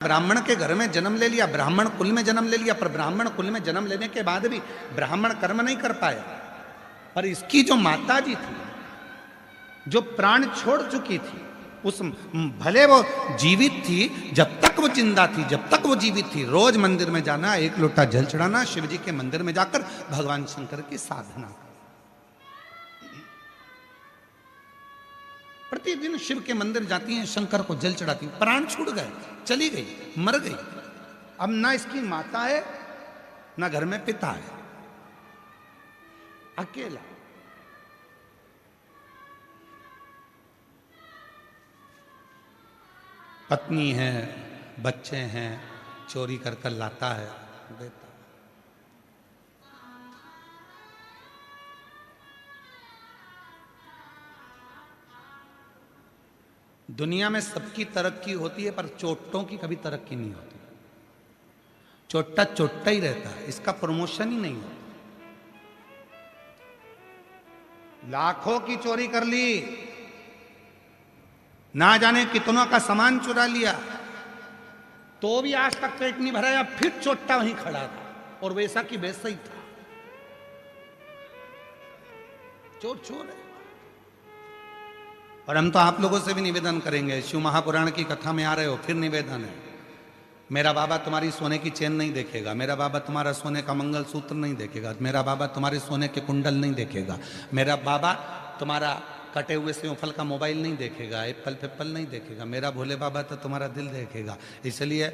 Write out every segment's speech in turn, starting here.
ब्राह्मण के घर में जन्म ले लिया, ब्राह्मण कुल में जन्म ले लिया, पर ब्राह्मण कुल में जन्म लेने के बाद भी ब्राह्मण कर्म नहीं कर पाया। पर इसकी जो माता जी थी, जो प्राण छोड़ चुकी थी, उस भले वो जीवित थी, जब तक वो जिंदा थी, जब तक वो जीवित थी, रोज मंदिर में जाना, एक लोटा जल चढ़ाना, शिव जी के मंदिर में जाकर भगवान शंकर की साधना, प्रतिदिन शिव के मंदिर जाती हैं, शंकर को जल चढ़ाती हैं। प्राण छूट गए, चली गई, मर गई। अब ना इसकी माता है, ना घर में पिता है, अकेला। पत्नी है, बच्चे हैं, चोरी कर कर लाता है, देता। दुनिया में सबकी तरक्की होती है, पर चोटों की कभी तरक्की नहीं होती। चोट्टा चोट्टा ही रहता है, इसका प्रमोशन ही नहीं होता। लाखों की चोरी कर ली, ना जाने कितनों का सामान चुरा लिया, तो भी आज तक पेट नहीं भराया, फिर चोट्टा वहीं खड़ा था और वैसा की वैसा ही था। चोर चोर है। और हम तो आप लोगों से भी निवेदन करेंगे, शिव महापुराण की कथा में आ रहे हो, फिर निवेदन है, मेरा बाबा तुम्हारी सोने की चेन नहीं देखेगा, मेरा बाबा तुम्हारा सोने का मंगल सूत्र नहीं देखेगा, मेरा बाबा तुम्हारे सोने के कुंडल नहीं देखेगा, मेरा बाबा तुम्हारा कटे हुए से फल का मोबाइल नहीं देखेगा, एप्पल फेप्पल नहीं देखेगा, मेरा भोले बाबा तो तुम्हारा दिल देखेगा। इसलिए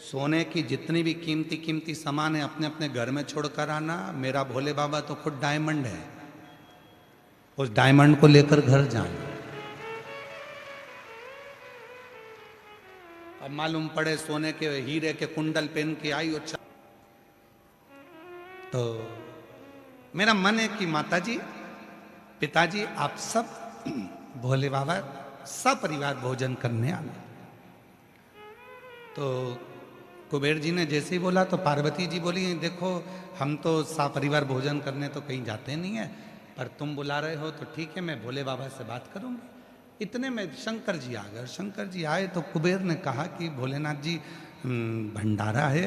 सोने की जितनी भी कीमती कीमती सामान है अपने अपने घर में छोड़कर आना। मेरा भोले बाबा तो खुद डायमंड है, उस डायमंड को लेकर घर जाना। अब मालूम पड़े सोने के हीरे के कुंडल पहन के आई, अच्छा, तो मेरा मन है कि माताजी, पिताजी, आप सब भोले बाबा सब परिवार भोजन करने आना। तो कुबेर जी ने जैसे ही बोला तो पार्वती जी बोली, देखो हम तो सब परिवार भोजन करने तो कहीं जाते नहीं है, पर तुम बुला रहे हो तो ठीक है, मैं भोले बाबा से बात करूंगी। इतने में शंकर जी आ गए। शंकर जी आए तो कुबेर ने कहा कि भोलेनाथ जी भंडारा है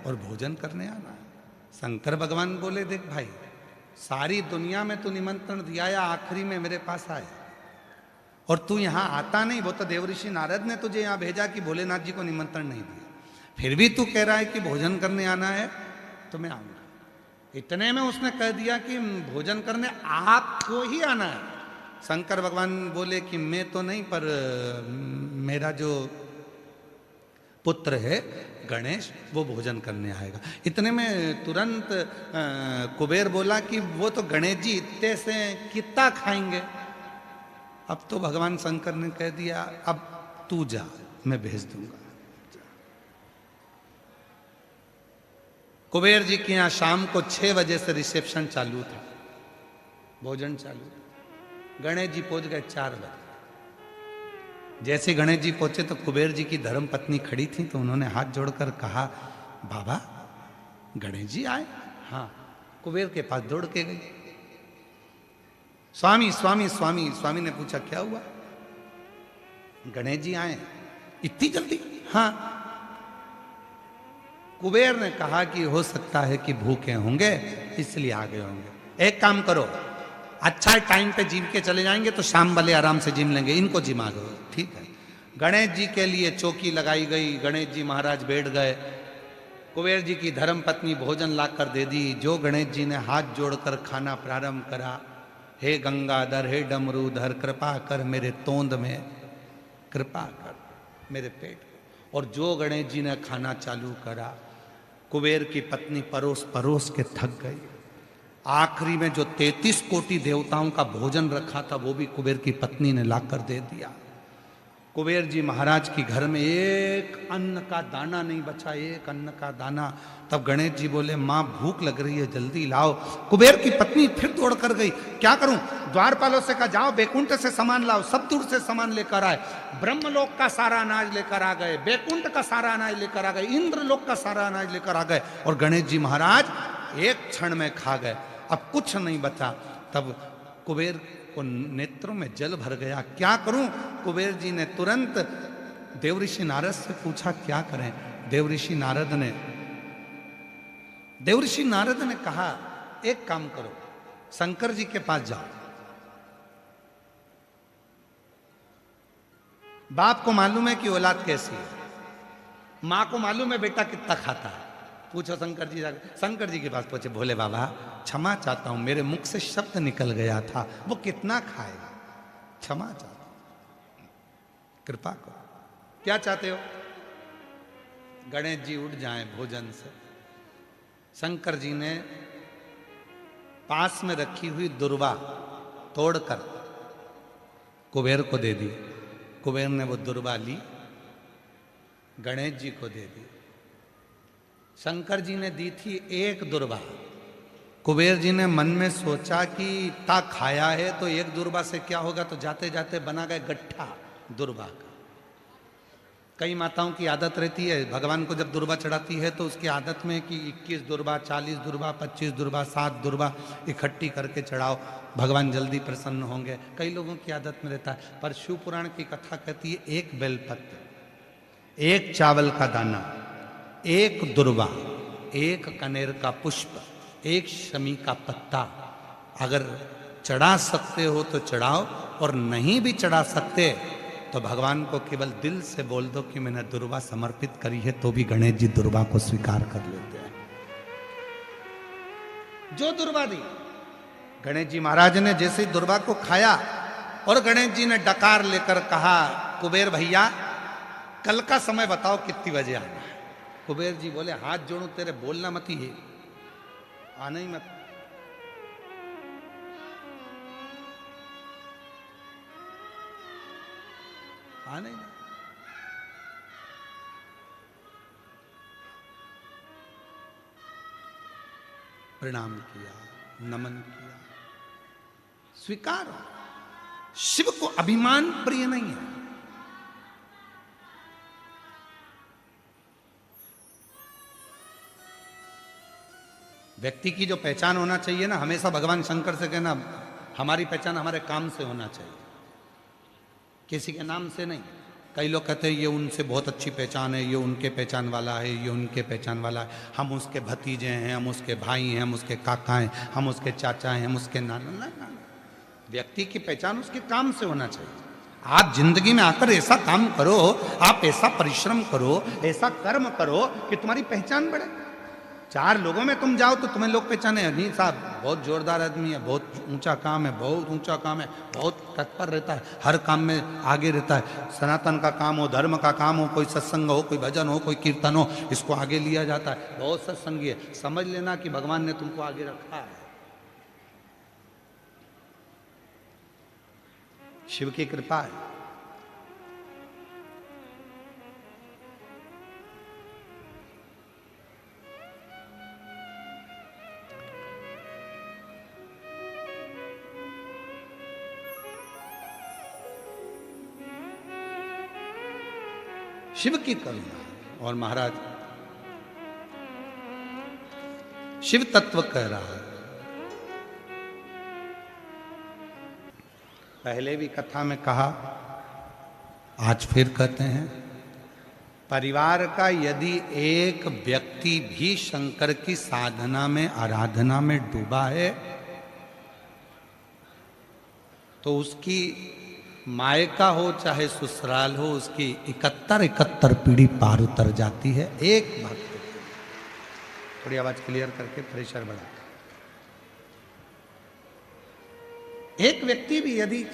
और भोजन करने आना है। शंकर भगवान बोले, देख भाई, सारी दुनिया में तू निमंत्रण दिया है, आखिरी में मेरे पास आए और तू यहाँ आता नहीं। वो तो देवऋषि नारद ने तुझे यहाँ भेजा कि भोलेनाथ जी को निमंत्रण नहीं दिया, फिर भी तू कह रहा है कि भोजन करने आना है, तो मैं आऊंगा। इतने में उसने कह दिया कि भोजन करने आपको ही आना है। शंकर भगवान बोले कि मैं तो नहीं, पर मेरा जो पुत्र है गणेश, वो भोजन करने आएगा। इतने में तुरंत कुबेर बोला कि वो तो गणेश जी इतने से कितना खाएंगे। अब तो भगवान शंकर ने कह दिया, अब तू जा, मैं भेज दूंगा। कुबेर जी के यहाँ शाम को 6 बजे से रिसेप्शन चालू था, भोजन चालू। गणेश जी पहुंच गए 4 बजे। जैसे गणेश जी पहुंचे तो कुबेर जी की धर्म पत्नी खड़ी थी, तो उन्होंने हाथ जोड़कर कहा, बाबा गणेश जी आए? हाँ। कुबेर के पास दौड़ के गई, स्वामी स्वामी स्वामी। स्वामी ने पूछा, क्या हुआ? गणेश जी आए इतनी जल्दी? हाँ। कुबेर ने कहा कि हो सकता है कि भूखे होंगे इसलिए आ गए होंगे। एक काम करो, अच्छा टाइम पे जिम के चले जाएंगे तो शाम वाले आराम से जिम लेंगे, इनको जिमा दो। ठीक है। गणेश जी के लिए चौकी लगाई गई, गणेश जी महाराज बैठ गए। कुबेर जी की धर्म पत्नी भोजन लाकर दे दी। जो गणेश जी ने हाथ जोड़कर खाना प्रारंभ करा, हे गंगाधर, हे डमरूधर, कृपा कर मेरे तोंद में, कृपा कर मेरे पेट। और जो गणेश जी ने खाना चालू करा, कुबेर की पत्नी परोस परोस के थक गई। आखिरी में जो 33 कोटि देवताओं का भोजन रखा था, वो भी कुबेर की पत्नी ने लाकर दे दिया। कुबेर जी महाराज की घर में एक अन्न का दाना नहीं बचा, एक अन्न का दाना। तब गणेश जी बोले, माँ भूख लग रही है, जल्दी लाओ। कुबेर की पत्नी फिर दौड़ कर गई, क्या करूं? द्वारपालों से कहा, जाओ बैकुंठ से सामान लाओ। सब दूर से सामान लेकर आए। ब्रह्मलोक का सारा अनाज लेकर आ गए, बैकुंठ का सारा अनाज लेकर आ गए, इंद्रलोक का सारा अनाज लेकर आ गए, और गणेश जी महाराज एक क्षण में खा गए। अब कुछ नहीं बचा। तब कुबेर को नेत्रों में जल भर गया, क्या करूं? कुबेर जी ने तुरंत देवऋषि नारद से पूछा क्या करें। देवऋषि नारद ने कहा एक काम करो, शंकर जी के पास जाओ। बाप को मालूम है कि औलाद कैसी है, मां को मालूम है बेटा कितना खाता है। पूछो शंकर जी जाकर, शंकर जी के पास पहुंचे, भोले बाबा क्षमा चाहता हूं, मेरे मुख से शब्द निकल गया था, वो कितना खाएगा, क्षमा चाहता हूं, कृपा करो। क्या चाहते हो? गणेश जी उठ जाएं भोजन से। शंकर जी ने पास में रखी हुई दुर्वा तोड़कर कुबेर को दे दी। कुबेर ने वो दुर्वा ली, गणेश जी को दे दी। शंकर जी ने दी थी एक दुर्वा। कुबेर जी ने मन में सोचा कि इतना खाया है तो एक दुर्वा से क्या होगा, तो जाते जाते बना गए गट्ठा दुर्वा का। कई माताओं की आदत रहती है, भगवान को जब दुर्वा चढ़ाती है तो उसकी आदत में कि 21 दुर्वा, 40 दुर्वा, 25 दुर्वा, 7 दुर्वा इकट्ठी करके चढ़ाओ, भगवान जल्दी प्रसन्न होंगे। कई लोगों की आदत में रहता है, पर शिव पुराण की कथा कहती है एक बेलपत्र, एक चावल का दाना, एक दुर्वा, एक कनेर का पुष्प, एक शमी का पत्ता अगर चढ़ा सकते हो तो चढ़ाओ, और नहीं भी चढ़ा सकते तो भगवान को केवल दिल से बोल दो कि मैंने दुर्वा समर्पित करी है, तो भी गणेश जी दुर्वा को स्वीकार कर लेते हैं। जो दुर्वा दी, गणेश जी महाराज ने जैसे ही दुर्वा को खाया और गणेश जी ने डकार लेकर कहा, कुबेर भैया कल का समय बताओ कितनी बजे आना है। कुबेर जी बोले हाथ जोड़ू तेरे, बोलना मत ही, आना ही मत। आना ही नहीं। प्रणाम किया, नमन किया, स्वीकार। शिव को अभिमान प्रिय नहीं है। व्यक्ति की जो पहचान होना चाहिए ना, हमेशा भगवान शंकर से कहना हमारी पहचान हमारे काम से होना चाहिए, किसी के नाम से नहीं। कई लोग कहते हैं ये उनसे बहुत अच्छी पहचान है, ये उनके पहचान वाला है, ये उनके पहचान वाला है, हम उसके भतीजे हैं, हम उसके भाई हैं, हम उसके काका हैं, हम उसके चाचा हैं, हम उसके नाना। ना, व्यक्ति की पहचान उसके काम से होना चाहिए। आप जिंदगी में आकर ऐसा काम करो, आप ऐसा परिश्रम करो, ऐसा कर्म करो कि तुम्हारी पहचान बढ़े। 4 लोगों में तुम जाओ तो तुम्हें लोग पहचाने, नहीं साहब बहुत जोरदार आदमी है, बहुत ऊंचा काम है, बहुत ऊंचा काम है, बहुत तत्पर रहता है, हर काम में आगे रहता है। सनातन का काम हो, धर्म का काम हो, कोई सत्संग हो, कोई भजन हो, कोई कीर्तन हो, इसको आगे लिया जाता है, बहुत सत्संगी है। समझ लेना कि भगवान ने तुमको आगे रखा है। शिव की कृपा है। शिव की करुणा। और महाराज शिव तत्व कह रहा है। पहले भी कथा में कहा, आज फिर कहते हैं, परिवार का यदि एक व्यक्ति भी शंकर की साधना में, आराधना में डूबा है तो उसकी मायका हो चाहे ससुराल हो, उसकी 71 पीढ़ी पार उतर जाती है। एक भक्त, थोड़ी आवाज क्लियर करके प्रेशर बढ़ा, एक व्यक्ति भी यदि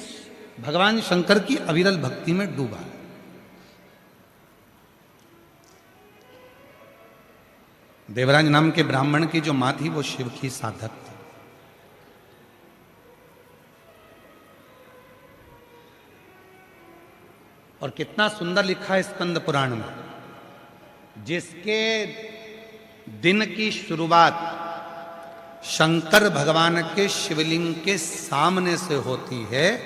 भगवान शंकर की अविरल भक्ति में डूबा, देवराज नाम के ब्राह्मण की जो मां थी वो शिव की साधक थी। और कितना सुंदर लिखा है स्कंद पुराण में, जिसके दिन की शुरुआत शंकर भगवान के शिवलिंग के सामने से होती है,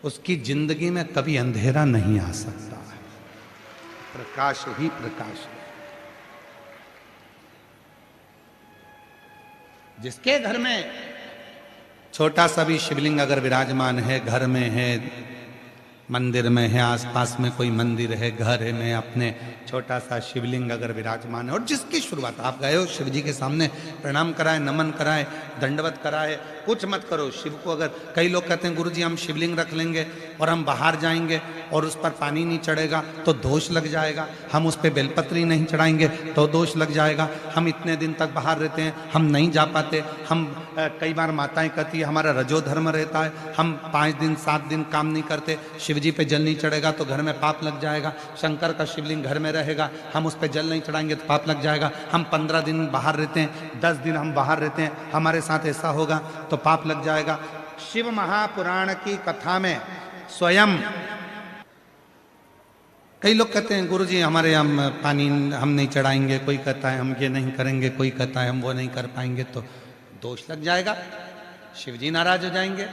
उसकी जिंदगी में कभी अंधेरा नहीं आ सकता है, प्रकाश ही प्रकाश है। जिसके घर में छोटा सा भी शिवलिंग अगर विराजमान है, घर में है, मंदिर में है, आसपास में कोई मंदिर है, घर है में अपने छोटा सा शिवलिंग अगर विराजमान है और जिसकी शुरुआत आप गए हो शिव जी के सामने प्रणाम कराए, नमन कराए, दंडवत कराए, कुछ मत करो शिव को। अगर कई लोग कहते हैं गुरुजी हम शिवलिंग रख लेंगे और हम बाहर जाएंगे और उस पर पानी नहीं चढ़ेगा तो दोष लग जाएगा, हम उस पर बेलपत्री नहीं चढ़ाएंगे तो दोष लग जाएगा, हम इतने दिन तक बाहर रहते हैं हम नहीं जा पाते, हम कई बार माताएं कहती है हमारा रजोधर्म रहता है, हम 5 दिन 7 दिन काम नहीं करते, शिव जी पे जल नहीं चढ़ेगा तो घर में पाप लग जाएगा, शंकर का शिवलिंग घर में रहेगा हम उस पर जल नहीं चढ़ाएंगे तो पाप लग जाएगा, हम 15 दिन बाहर रहते हैं, 10 दिन हम बाहर रहते हैं, हमारे साथ ऐसा होगा तो पाप लग जाएगा। शिव महापुराण की कथा में स्वयं कई लोग कहते हैं गुरुजी हमारे हम पानी हम नहीं चढ़ाएंगे, कोई कहता है हम ये नहीं करेंगे, कोई कहता है हम वो नहीं कर पाएंगे तो दोष लग जाएगा, शिव जी नाराज हो जाएंगे,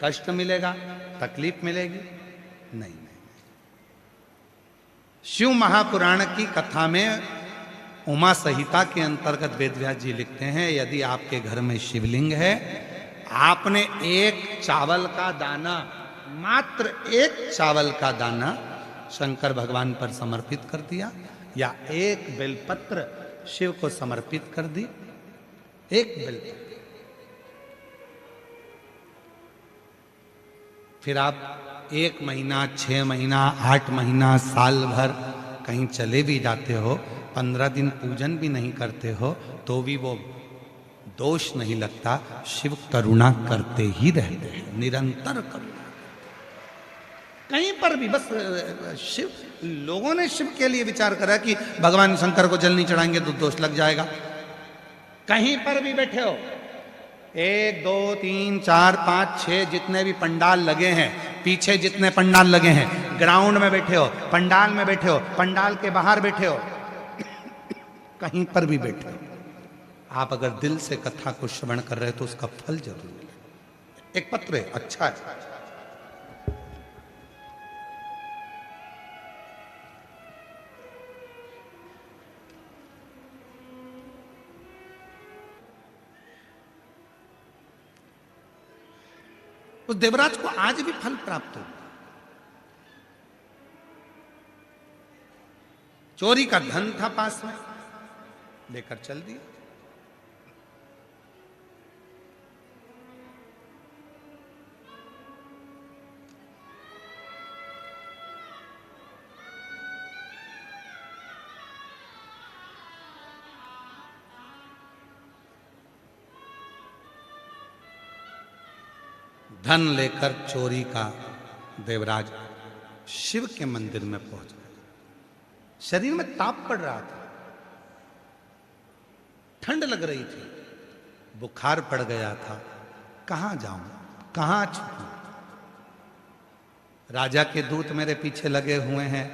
कष्ट मिलेगा, तकलीफ मिलेगी। नहीं नहीं, शिव महापुराण की कथा में उमा संहिता के अंतर्गत वेदव्यास जी लिखते हैं यदि आपके घर में शिवलिंग है, आपने एक चावल का दाना, मात्र एक चावल का दाना शंकर भगवान पर समर्पित कर दिया या एक बेलपत्र शिव को समर्पित कर दी, एक बेलपत्र, फिर आप 1 महीना 6 महीना 8 महीना साल भर कहीं चले भी जाते हो, 15 दिन पूजन भी नहीं करते हो तो भी वो दोष नहीं लगता, शिव करुणा करते ही रहते हैं, निरंतर करुणा। कहीं पर भी बस शिव, लोगों ने शिव के लिए विचार करा कि भगवान शंकर को जल नहीं चढ़ाएंगे तो दोष लग जाएगा। कहीं पर भी बैठे हो, 1 2 3 4 5 6 जितने भी पंडाल लगे हैं, पीछे जितने पंडाल लगे हैं, ग्राउंड में बैठे हो, पंडाल में बैठे हो, पंडाल के बाहर बैठे हो, कहीं पर भी बैठे हो, आप अगर दिल से कथा को श्रवण कर रहे हो तो उसका फल जरूर मिले। एक पत्र है, अच्छा है, उस देवराज को आज भी फल प्राप्त हो। चोरी का धन था पास में, लेकर चल दिया। धन लेकर चोरी का देवराज शिव के मंदिर में पहुंच गया। शरीर में ताप पड़ रहा था, ठंड लग रही थी, बुखार पड़ गया था, कहां जाऊं, कहां छुपूं, राजा के दूत मेरे पीछे लगे हुए हैं,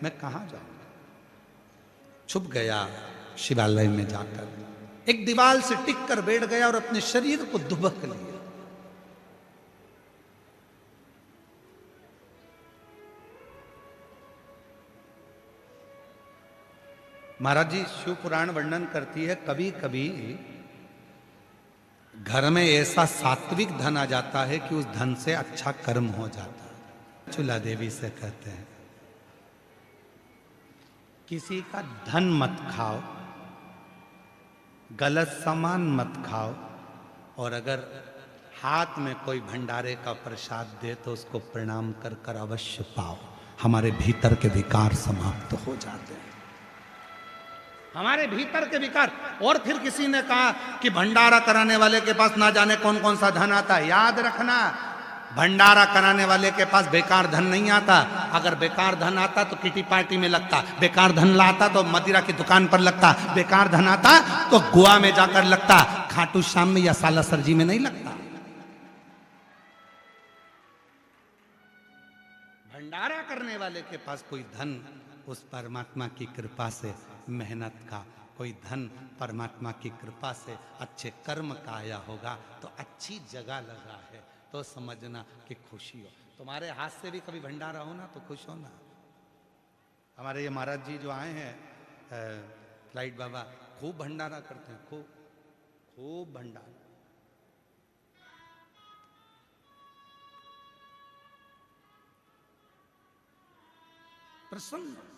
मैं कहां जाऊं। छुप गया शिवालय में जाकर, एक दीवार से टिक कर बैठ गया और अपने शरीर को दुबक लिया। महाराज जी शिव पुराण वर्णन करती है कभी कभी घर में ऐसा सात्विक धन आ जाता है कि उस धन से अच्छा कर्म हो जाता है। चूला देवी से कहते हैं किसी का धन मत खाओ, गलत सामान मत खाओ, और अगर हाथ में कोई भंडारे का प्रसाद दे तो उसको प्रणाम कर कर अवश्य पाओ। हमारे भीतर के विकार समाप्त हो जाते हैं, हमारे भीतर के विकार। और फिर किसी ने कहा कि भंडारा कराने वाले के पास ना जाने कौन कौन सा धन आता है। याद रखना, भंडारा कराने वाले के पास बेकार धन नहीं आता। अगर बेकार धन आता तो किटी पार्टी में लगता, बेकार धन लाता तो मदिरा की दुकान पर लगता, बेकार धन आता तो गोवा में जाकर लगता, खाटू श्याम में या सालासर जी में नहीं लगता। भंडारा करने वाले के पास कोई धन उस परमात्मा की कृपा से, मेहनत का कोई धन परमात्मा की कृपा से, अच्छे कर्म का आया होगा तो अच्छी जगह लगा है तो समझना कि खुशी हो। तुम्हारे हाथ से भी कभी भंडारा हो ना तो खुश हो ना। हमारे ये महाराज जी जो आए हैं फ्लाइट बाबा, खूब भंडारा करते हैं, खूब खूब भंडारा। प्रसन्न